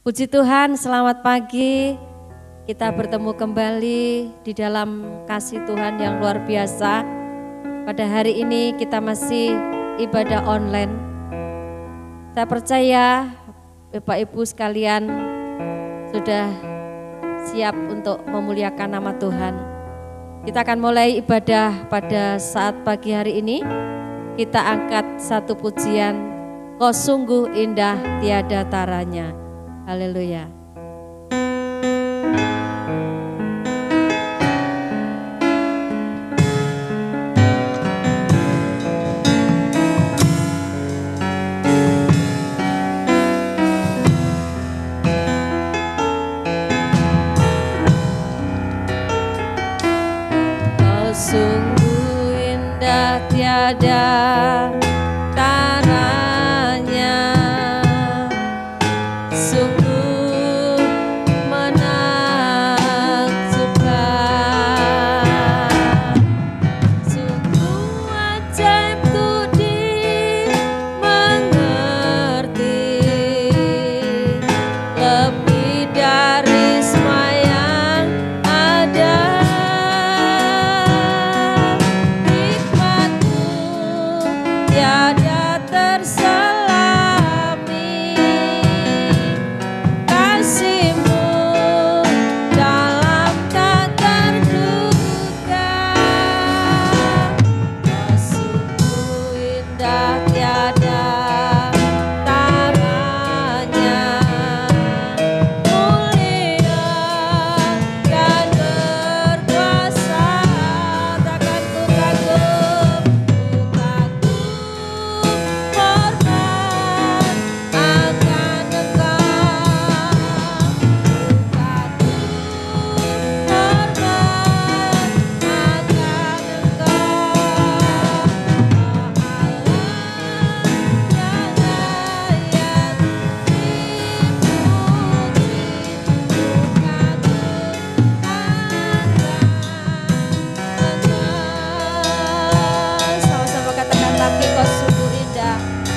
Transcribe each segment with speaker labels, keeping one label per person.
Speaker 1: Puji Tuhan, selamat pagi. Kita bertemu kembali di dalam kasih Tuhan yang luar biasa. Pada hari ini kita masih ibadah online. Saya percaya Bapak Ibu sekalian sudah siap untuk memuliakan nama Tuhan. Kita akan mulai ibadah pada saat pagi hari ini. Kita angkat satu pujian, Kau sungguh indah tiada taranya. Haleluya. Kau sungguh indah tiada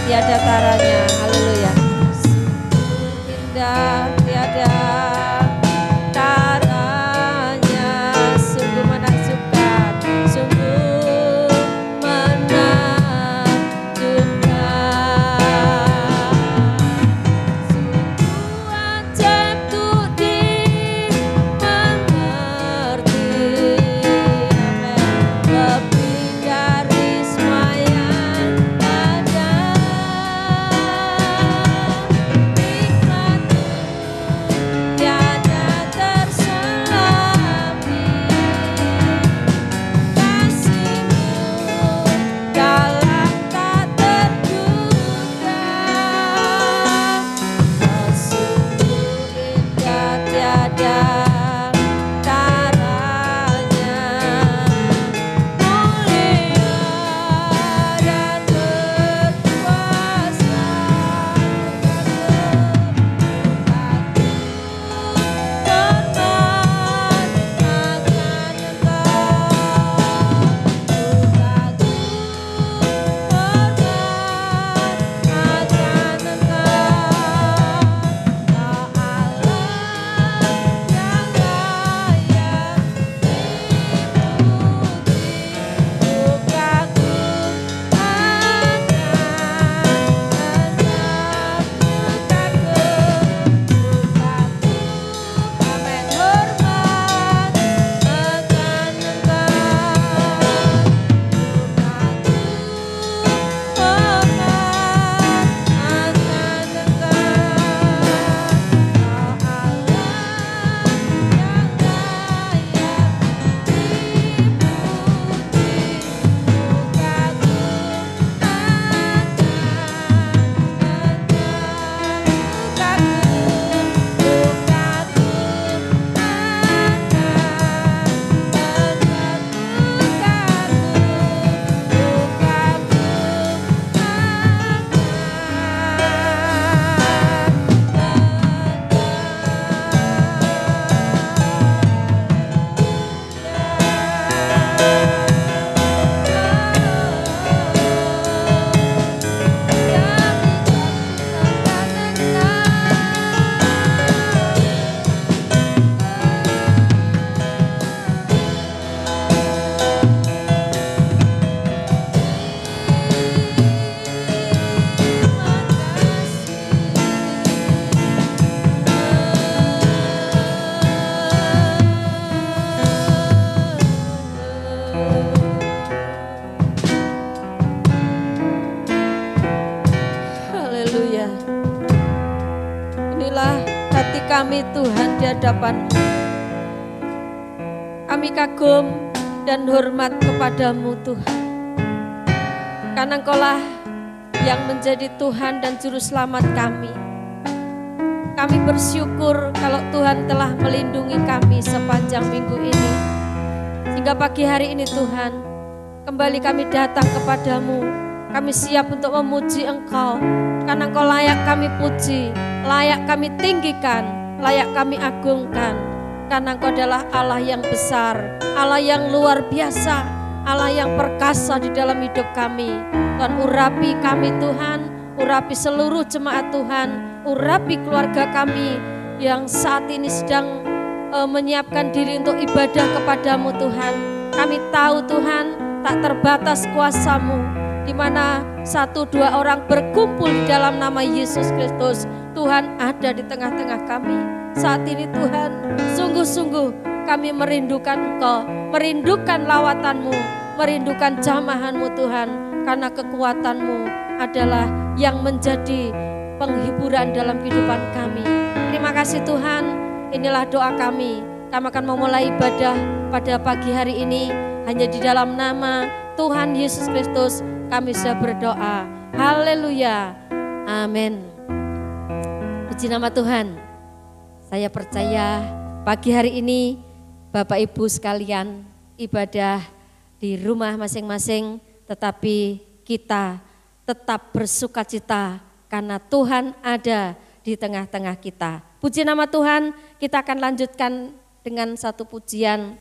Speaker 1: tiada taranya, haleluya. Indah tiada taranya, sungguh menakjubkan, sungguh menakjubkan, sungguh ajaib untuk dimengerti, lebih dari semua yang ada. kami Tuhan di hadapan-Mu. Kami kagum dan hormat kepadamu Tuhan. Karena Engkaulah yang menjadi Tuhan dan Juru Selamat kami. Kami bersyukur kalau Tuhan telah melindungi kami sepanjang minggu ini. Hingga pagi hari ini Tuhan, kembali kami datang kepadamu. Kami siap untuk memuji Engkau. Karena Engkau layak kami puji, layak kami tinggikan, layak kami agungkan. Karena Engkau adalah Allah yang besar, Allah yang luar biasa, Allah yang perkasa di dalam hidup kami. Tuhan, urapi kami Tuhan, urapi seluruh jemaat Tuhan, urapi keluarga kami yang saat ini sedang menyiapkan diri untuk ibadah kepadamu Tuhan. Kami tahu Tuhan, tak terbatas kuasa-Mu, di mana 1-2 orang berkumpul di dalam nama Yesus Kristus. Tuhan ada di tengah-tengah kami. Saat ini Tuhan, sungguh-sungguh kami merindukan Engkau, merindukan lawatan-Mu, merindukan jamahan-Mu Tuhan, karena kekuatan-Mu adalah yang menjadi penghiburan dalam kehidupan kami. Terima kasih Tuhan, inilah doa kami. Kami akan memulai ibadah pada pagi hari ini, hanya di dalam nama Tuhan Yesus Kristus kami sudah berdoa. Haleluya, amin. Puji nama Tuhan. Saya percaya pagi hari ini Bapak Ibu sekalian ibadah di rumah masing-masing, tetapi kita tetap bersukacita karena Tuhan ada di tengah-tengah kita. Puji nama Tuhan, kita akan lanjutkan dengan satu pujian.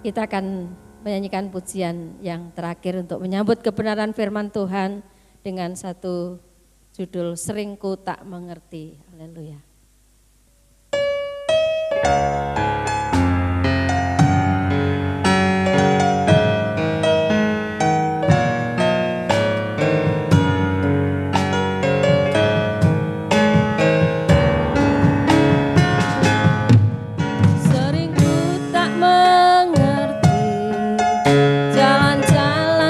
Speaker 1: Kita akan menyanyikan pujian yang terakhir untuk menyambut kebenaran firman Tuhan dengan satu judul Seringku Tak Mengerti. Haleluya.
Speaker 2: Seringku tak mengerti jalan-jalan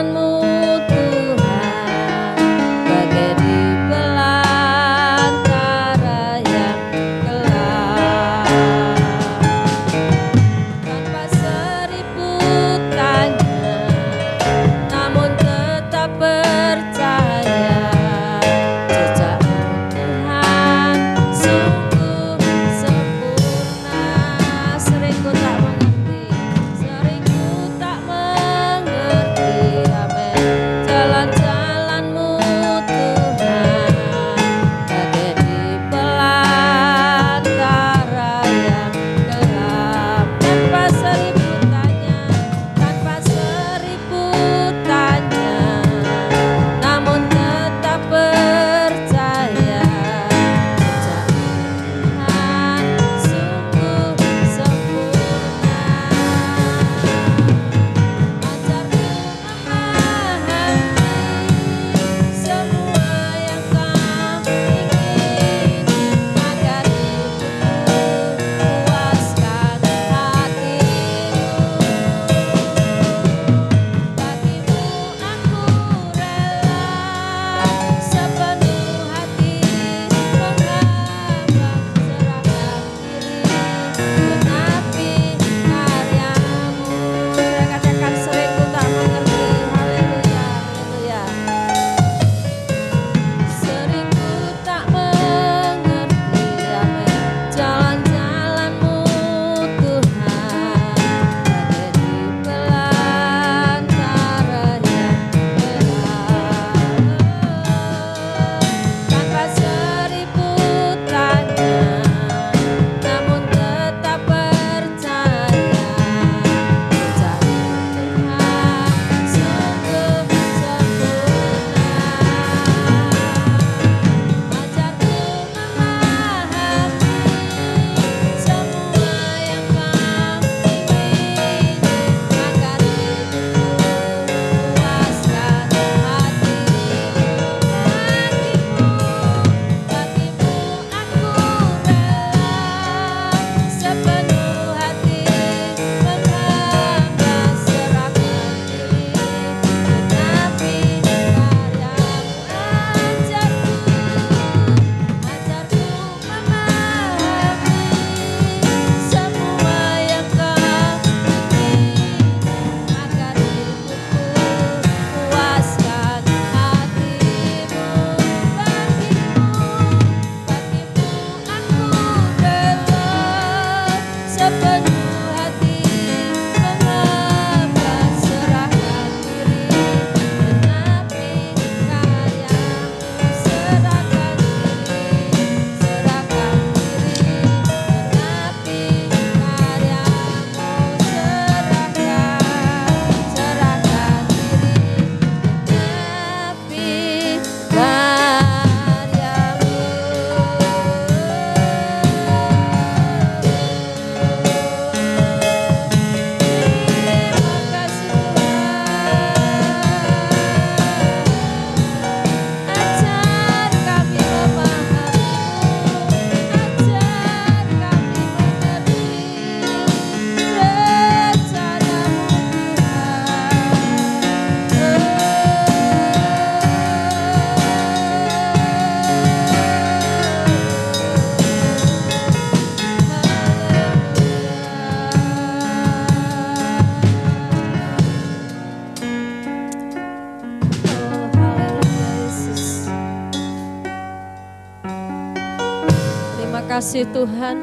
Speaker 1: kasih Tuhan.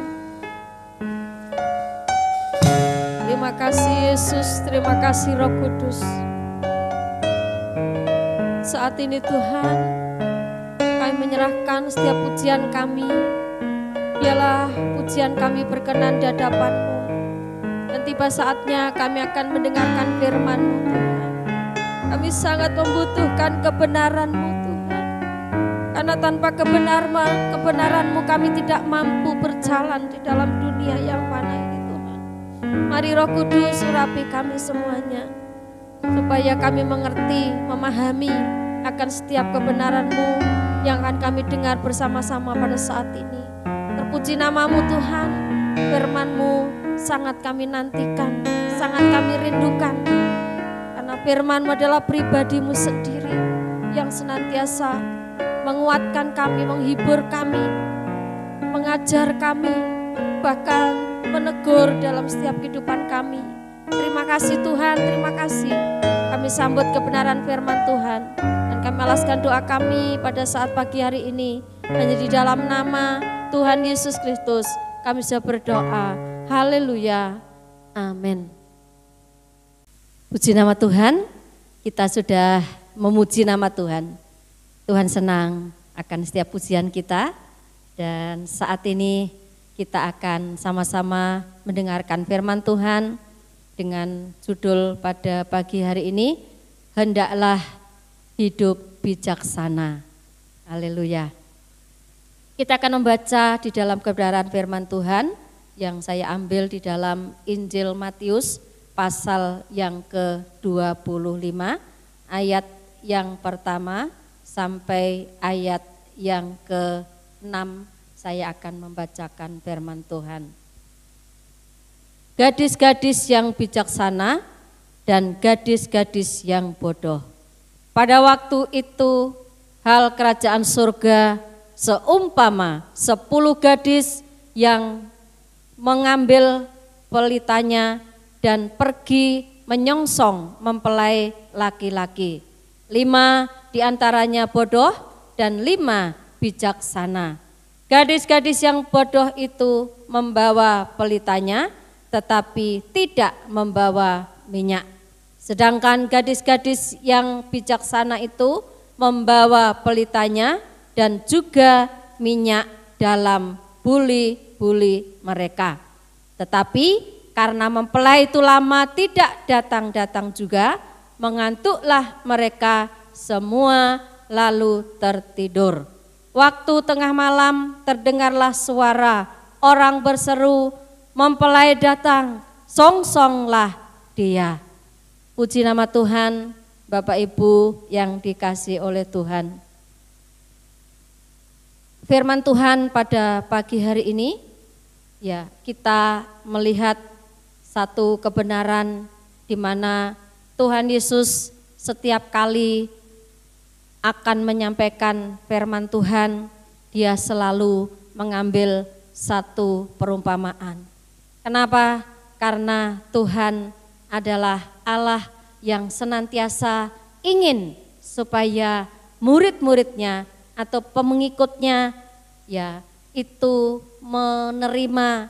Speaker 1: Terima kasih Yesus, terima kasih Roh Kudus. Saat ini Tuhan, kami menyerahkan setiap pujian kami. Biarlah pujian kami berkenan di hadapan-Mu. Dan tiba saatnya kami akan mendengarkan firman-Mu Tuhan. Kami sangat membutuhkan kebenaran-Mu Tuhan. Karena tanpa kebenaran-Mu kami tidak mampu berjalan di dalam dunia yang fana ini Tuhan. Mari Roh Kudus urapi kami semuanya. Supaya kami mengerti, memahami akan setiap kebenaran-Mu yang akan kami dengar bersama-sama pada saat ini. Terpuji nama-Mu Tuhan, firman-Mu sangat kami nantikan, sangat kami rindukan. Karena firman-Mu adalah pribadi-Mu sendiri yang senantiasa menguatkan kami, menghibur kami, mengajar kami, bahkan menegur dalam setiap kehidupan kami. Terima kasih Tuhan, terima kasih. Kami sambut kebenaran firman Tuhan. Dan kami alaskan doa kami pada saat pagi hari ini. Hanya di dalam nama Tuhan Yesus Kristus kami sudah berdoa. Haleluya. Amin. Puji nama Tuhan, kita sudah memuji nama Tuhan. Tuhan senang akan setiap pujian kita. Dan saat ini kita akan sama-sama mendengarkan firman Tuhan dengan judul pada pagi hari ini, hendaklah hidup bijaksana. Haleluya. Kita akan membaca di dalam kebenaran firman Tuhan yang saya ambil di dalam Injil Matius pasal yang ke-25 ayat yang pertama sampai ayat yang ke-6. Saya akan membacakan firman Tuhan. Gadis-gadis yang bijaksana dan gadis-gadis yang bodoh. Pada waktu itu hal kerajaan surga seumpama 10 gadis yang mengambil pelitanya dan pergi menyongsong mempelai laki-laki. 5 diantaranya bodoh dan 5 bijaksana. Gadis-gadis yang bodoh itu membawa pelitanya tetapi tidak membawa minyak. Sedangkan gadis-gadis yang bijaksana itu membawa pelitanya dan juga minyak dalam buli-buli mereka. Tetapi karena mempelai itu lama tidak datang-datang juga, mengantuklah mereka semua lalu tertidur. Waktu tengah malam terdengarlah suara orang berseru, mempelai datang, songsonglah dia. Puji nama Tuhan, Bapak Ibu yang dikasihi oleh Tuhan. Firman Tuhan pada pagi hari ini, ya kita melihat satu kebenaran di mana Tuhan Yesus setiap kali akan menyampaikan firman Tuhan, dia selalu mengambil satu perumpamaan. Kenapa? Karena Tuhan adalah Allah yang senantiasa ingin supaya murid-muridnya atau pengikutnya ya itu menerima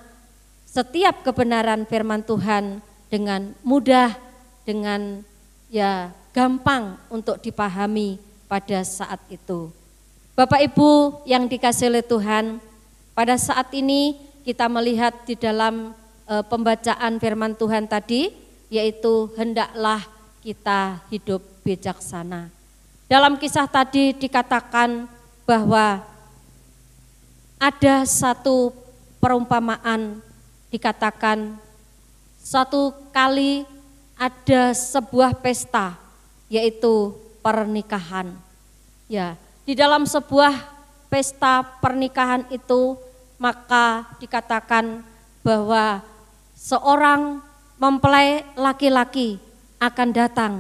Speaker 1: setiap kebenaran firman Tuhan dengan mudah, dengan ya gampang untuk dipahami pada saat itu. Bapak Ibu yang dikasihi oleh Tuhan, pada saat ini kita melihat di dalam pembacaan firman Tuhan tadi, yaitu hendaklah kita hidup bijaksana. Dalam kisah tadi dikatakan bahwa ada satu perumpamaan, dikatakan satu kali ada sebuah pesta, yaitu pernikahan. Ya, di dalam sebuah pesta pernikahan itu maka dikatakan bahwa seorang mempelai laki-laki akan datang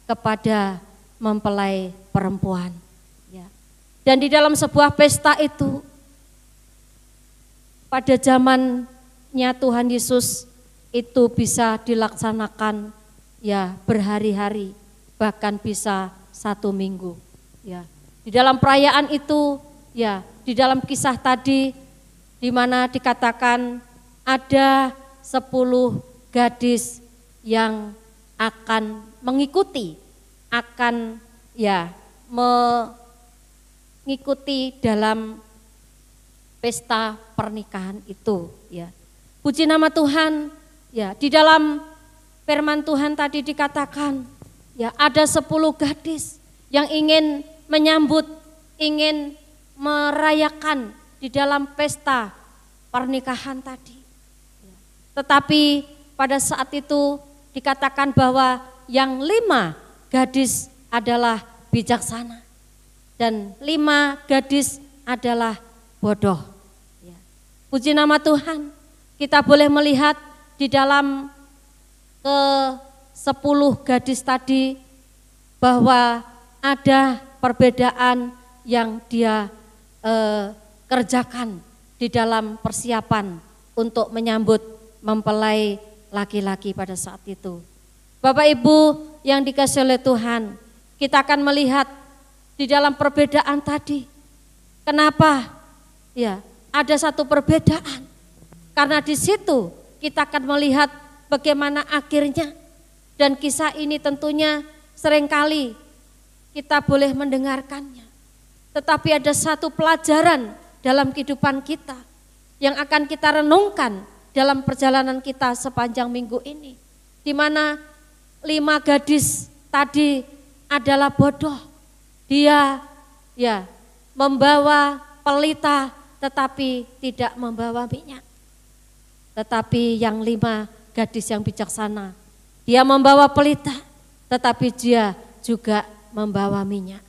Speaker 1: kepada mempelai perempuan. Ya. Dan di dalam sebuah pesta itu, pada zamannya Tuhan Yesus itu bisa dilaksanakan ya berhari-hari, bahkan bisa 1 minggu. Ya. Di dalam perayaan itu, ya di dalam kisah tadi di mana dikatakan ada 10 gadis yang akan mengikuti, akan mengikuti dalam pesta pernikahan itu ya. Puji nama Tuhan ya, di dalam firman Tuhan tadi dikatakan ya ada 10 gadis yang ingin menyambut, ingin merayakan di dalam pesta pernikahan tadi. Tetapi pada saat itu dikatakan bahwa yang 5 gadis adalah bijaksana dan 5 gadis adalah bodoh. Puji nama Tuhan, kita boleh melihat di dalam ke-10 gadis tadi bahwa ada perbedaan yang dia kerjakan di dalam persiapan untuk menyambut mempelai laki-laki pada saat itu. Bapak Ibu yang dikasihi oleh Tuhan, kita akan melihat di dalam perbedaan tadi. Kenapa? Ya, ada satu perbedaan. Karena di situ kita akan melihat bagaimana akhirnya, dan kisah ini tentunya seringkali kita boleh mendengarkannya. Tetapi ada satu pelajaran dalam kehidupan kita yang akan kita renungkan dalam perjalanan kita sepanjang minggu ini. Di mana 5 gadis tadi adalah bodoh. Dia membawa pelita tetapi tidak membawa minyak. Tetapi yang 5 gadis yang bijaksana, dia membawa pelita tetapi dia juga membawa minyak.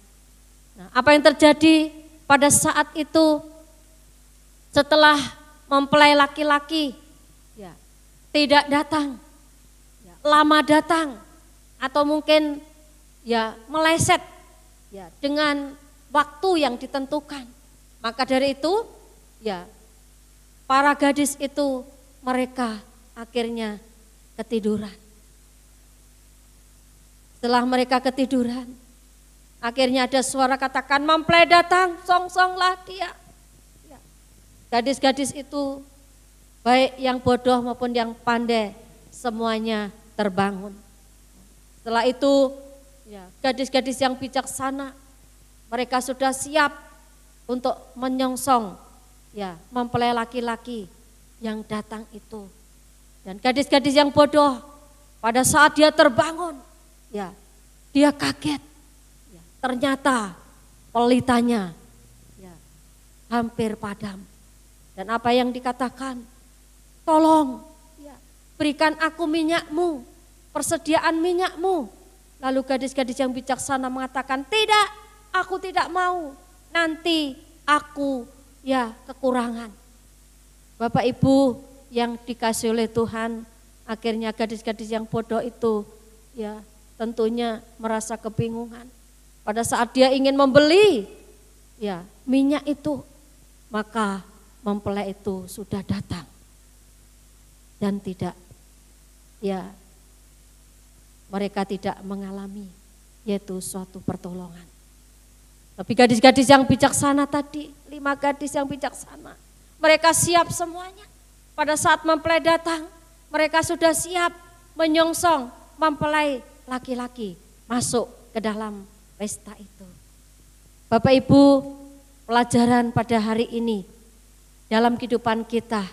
Speaker 1: Nah, apa yang terjadi pada saat itu setelah mempelai laki-laki tidak datang, lama datang, atau mungkin meleset dengan waktu yang ditentukan. Maka dari itu para gadis itu mereka akhirnya ketiduran. Setelah mereka ketiduran, akhirnya ada suara katakan, mempelai datang, song-songlah dia. Gadis-gadis itu baik yang bodoh maupun yang pandai semuanya terbangun. Setelah itu gadis-gadis yang bijaksana mereka sudah siap untuk menyongsong mempelai laki-laki yang datang itu. Dan gadis-gadis yang bodoh pada saat dia terbangun dia kaget. Ternyata pelitanya hampir padam. Dan apa yang dikatakan? Tolong berikan aku minyakmu, persediaan minyakmu. Lalu gadis-gadis yang bijaksana mengatakan, tidak, aku tidak mau, nanti aku kekurangan. Bapak Ibu yang dikasihi oleh Tuhan, akhirnya gadis-gadis yang bodoh itu tentunya merasa kebingungan. Pada saat dia ingin membeli minyak itu, maka mempelai itu sudah datang. Dan tidak, mereka tidak mengalami yaitu suatu pertolongan. Tapi gadis-gadis yang bijaksana tadi, 5 gadis yang bijaksana, mereka siap semuanya. Pada saat mempelai datang, mereka sudah siap menyongsong mempelai laki-laki masuk ke dalam pesta itu. Bapak Ibu, pelajaran pada hari ini dalam kehidupan kita,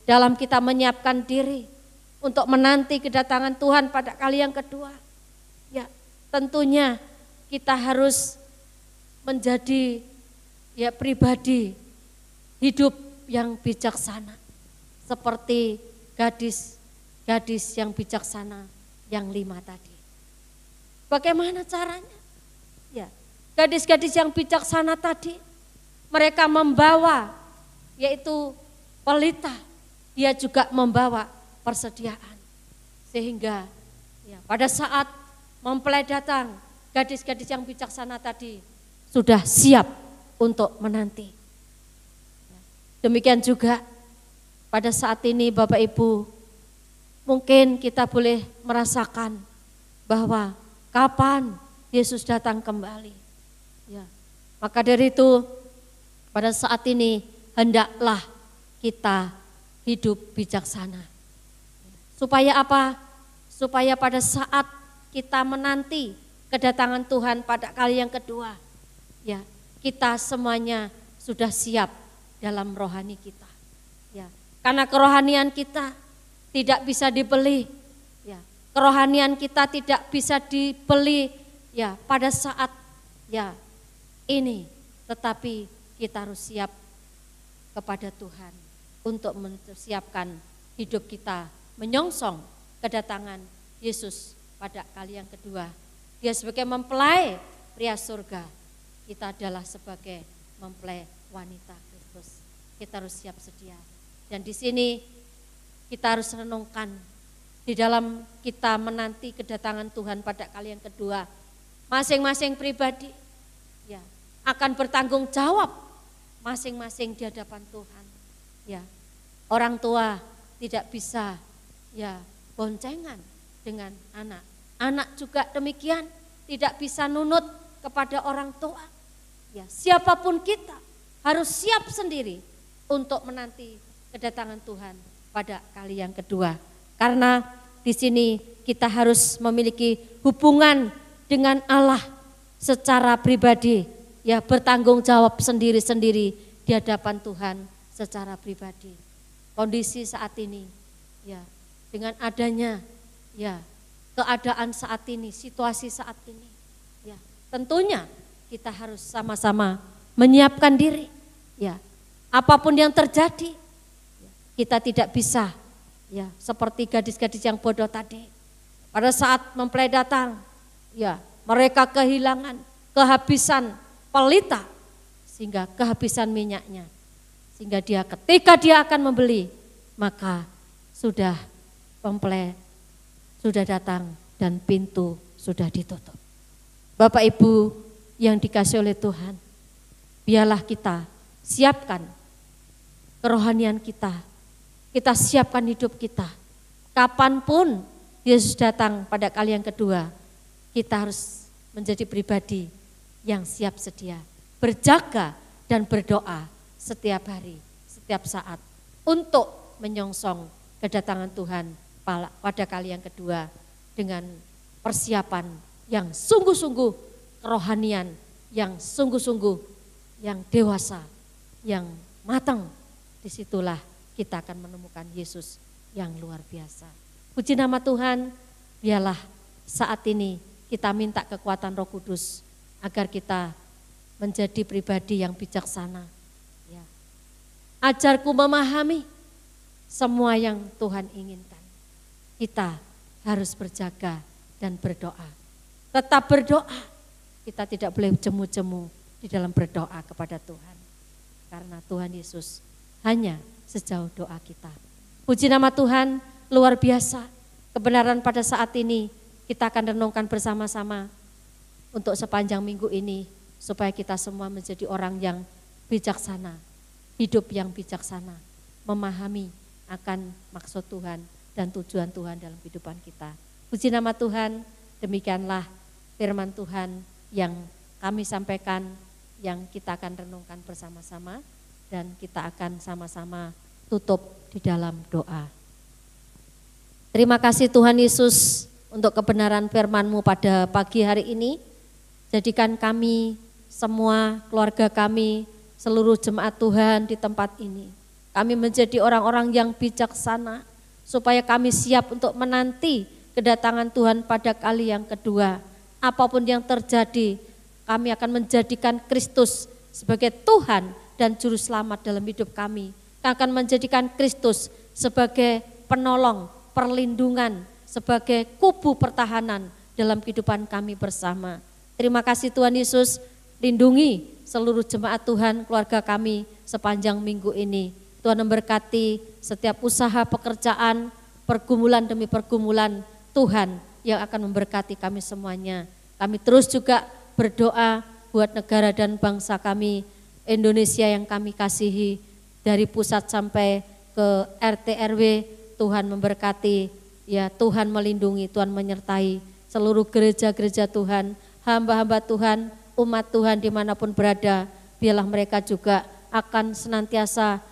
Speaker 1: dalam kita menyiapkan diri untuk menanti kedatangan Tuhan pada kali yang kedua. Tentunya kita harus menjadi pribadi hidup yang bijaksana. Seperti gadis yang bijaksana yang 5 tadi. Bagaimana caranya? Gadis-gadis yang bijaksana tadi, mereka membawa yaitu pelita. Dia juga membawa persediaan. Sehingga pada saat mempelai datang, gadis-gadis yang bijaksana tadi sudah siap untuk menanti. Demikian juga pada saat ini Bapak Ibu, mungkin kita boleh merasakan bahwa kapan Yesus datang kembali. Maka dari itu pada saat ini hendaklah kita hidup bijaksana. Supaya apa? Supaya pada saat kita menanti kedatangan Tuhan pada kali yang kedua, ya, kita semuanya sudah siap dalam rohani kita. Ya, karena kerohanian kita tidak bisa dibeli. Ya, kerohanian kita tidak bisa dibeli ya pada saat ya ini, tetapi kita harus siap kepada Tuhan untuk mempersiapkan hidup kita menyongsong kedatangan Yesus pada kali yang kedua. Dia sebagai mempelai pria surga, kita adalah sebagai mempelai wanita Kristus. Kita harus siap sedia. Dan di sini kita harus renungkan di dalam kita menanti kedatangan Tuhan pada kali yang kedua. Masing-masing pribadi ya akan bertanggung jawab masing-masing di hadapan Tuhan. Ya, orang tua tidak bisa ya boncengan dengan anak. Anak juga demikian tidak bisa nunut kepada orang tua. Ya, siapapun kita harus siap sendiri untuk menanti kedatangan Tuhan pada kali yang kedua. Karena di sini kita harus memiliki hubungan dengan Allah secara pribadi, ya bertanggung jawab sendiri-sendiri di hadapan Tuhan secara pribadi. Kondisi saat ini, ya dengan adanya ya keadaan saat ini, situasi saat ini, ya tentunya kita harus sama-sama menyiapkan diri. Ya, apapun yang terjadi, kita tidak bisa ya seperti gadis-gadis yang bodoh tadi. Pada saat mempelai datang, ya mereka kehilangan, kehabisan pelita sehingga kehabisan minyaknya. Sehingga ketika dia akan membeli, maka sudah mempelai sudah datang dan pintu sudah ditutup. Bapak Ibu yang dikasihi oleh Tuhan, biarlah kita siapkan kerohanian kita siapkan hidup kita. Kapanpun Yesus datang pada kali yang kedua, kita harus menjadi pribadi yang siap sedia, berjaga dan berdoa setiap hari, setiap saat untuk menyongsong kedatangan Tuhan pada kali yang kedua dengan persiapan yang sungguh-sungguh, kerohanian yang sungguh-sungguh, yang dewasa, yang matang. Disitulah kita akan menemukan Yesus yang luar biasa. Puji nama Tuhan, biarlah saat ini kita minta kekuatan Roh Kudus agar kita menjadi pribadi yang bijaksana. Ya. Ajarku memahami semua yang Tuhan inginkan. Kita harus berjaga dan berdoa. Tetap berdoa. Kita tidak boleh jemu-jemu di dalam berdoa kepada Tuhan. Karena Tuhan Yesus hanya sejauh doa kita. Puji nama Tuhan, luar biasa. Kebenaran pada saat ini kita akan renungkan bersama-sama untuk sepanjang minggu ini. Supaya kita semua menjadi orang yang bijaksana. Hidup yang bijaksana. Memahami akan maksud Tuhan dan tujuan Tuhan dalam kehidupan kita. Puji nama Tuhan, demikianlah firman Tuhan yang kami sampaikan, yang kita akan renungkan bersama-sama dan kita akan sama-sama tutup di dalam doa. Terima kasih Tuhan Yesus untuk kebenaran firman-Mu pada pagi hari ini. Jadikan kami semua, keluarga kami, seluruh jemaat Tuhan di tempat ini. Kami menjadi orang-orang yang bijaksana, supaya kami siap untuk menanti kedatangan Tuhan pada kali yang kedua. Apapun yang terjadi, kami akan menjadikan Kristus sebagai Tuhan dan Juru Selamat dalam hidup kami. Kami akan menjadikan Kristus sebagai penolong, perlindungan, sebagai kubu pertahanan dalam kehidupan kami bersama. Terima kasih Tuhan Yesus, lindungi seluruh jemaat Tuhan, keluarga kami sepanjang minggu ini. Tuhan memberkati setiap usaha pekerjaan, pergumulan demi pergumulan, Tuhan yang akan memberkati kami semuanya. Kami terus juga berdoa buat negara dan bangsa kami, Indonesia yang kami kasihi, dari pusat sampai ke RT RW, Tuhan memberkati, ya Tuhan melindungi, Tuhan menyertai seluruh gereja-gereja Tuhan, hamba-hamba Tuhan, umat Tuhan dimanapun berada, biarlah mereka juga akan senantiasa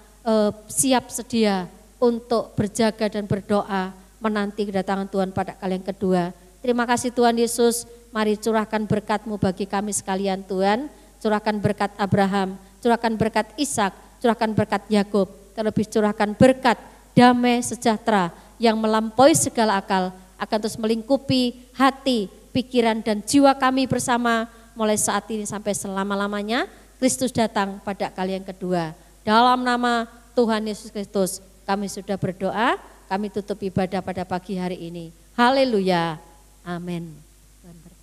Speaker 1: siap sedia untuk berjaga dan berdoa menanti kedatangan Tuhan pada kali yang kedua. Terima kasih Tuhan Yesus, mari curahkan berkat-Mu bagi kami sekalian Tuhan. Curahkan berkat Abraham, curahkan berkat Ishak, curahkan berkat Yakub, terlebih curahkan berkat damai sejahtera yang melampaui segala akal, akan terus melingkupi hati, pikiran dan jiwa kami bersama mulai saat ini sampai selama-lamanya. Kristus datang pada kali yang kedua. Dalam nama Tuhan Yesus Kristus kami sudah berdoa, kami tutup ibadah pada pagi hari ini. Haleluya, amin. Tuhan berkati.